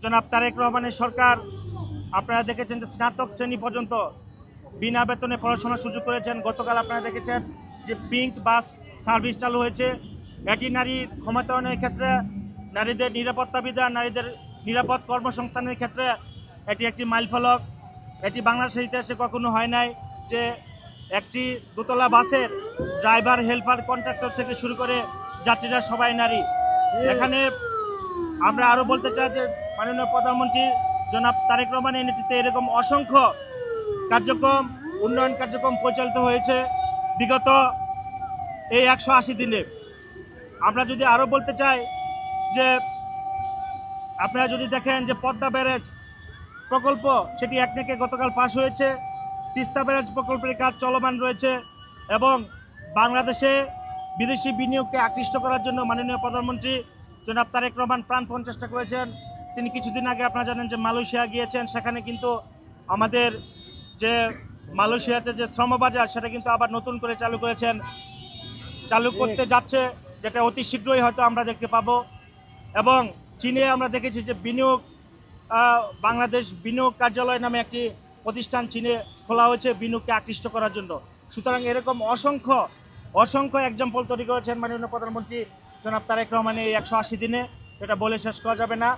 জনাব তারেক রহমানের সরকার আপনারা দেখেছেন যে স্নাতক শ্রেণী পর্যন্ত বিনা বেতনে পড়াশোনার সুযোগ করেছেন। গতকাল আপনারা দেখেছেন যে পিঙ্ক বাস সার্ভিস চালু হয়েছে। এটি নারীর ক্ষমতায়নের ক্ষেত্রে, নারীদের নিরাপত্তা বিধান, নারীদের নিরাপদ কর্মসংস্থানের ক্ষেত্রে এটি একটি মাইলফলক। এটি বাংলাদেশের ইতিহাসে কখনো হয় নাই যে একটি দোতলা বাসের ড্রাইভার, হেল্পার, কন্ট্রাক্টর থেকে শুরু করে যাত্রীরা সবাই নারী। এখানে আমরা আরও বলতে চাই যে মাননীয় প্রধানমন্ত্রী জনাব তারেক রহমানের নেতৃত্বে এরকম অসংখ্য কার্যক্রম, উন্নয়ন কার্যক্রম পরিচালিত হয়েছে বিগত এই 180 দিনে। আমরা যদি আরও বলতে চাই যে আপনারা যদি দেখেন যে পদ্মা ব্যারেজ প্রকল্প সেটি একনেকে গতকাল পাশ হয়েছে। তিস্তা ব্যারেজ প্রকল্পের কাজ চলমান রয়েছে এবং বাংলাদেশে বিদেশি বিনিয়োগকে আকৃষ্ট করার জন্য মাননীয় প্রধানমন্ত্রী জনাব তারেক রহমান প্রাণপণ চেষ্টা করেছেন। তিনি কিছুদিন আগে আপনারা জানেন যে মালয়েশিয়া গিয়েছেন, সেখানে কিন্তু আমাদের যে মালয়েশিয়াতে যে শ্রমবাজার সেটা কিন্তু আবার নতুন করে চালু করতে যাচ্ছে, যেটা অতি শীঘ্রই হয়তো আমরা দেখতে পাবো। এবং চীনে আমরা দেখেছি যে বিনিয়োগ, বাংলাদেশ বিনিয়োগ কার্যালয় নামে একটি প্রতিষ্ঠান চীনে খোলা হয়েছে বিনিয়োগকে আকৃষ্ট করার জন্য। সুতরাং এরকম অসংখ্য এক্সাম্পল তৈরি করেছেন মাননীয় প্রধানমন্ত্রী জনাব তারেক রহমান এই 180 দিনে, এটা বলে শেষ করা যাবে না।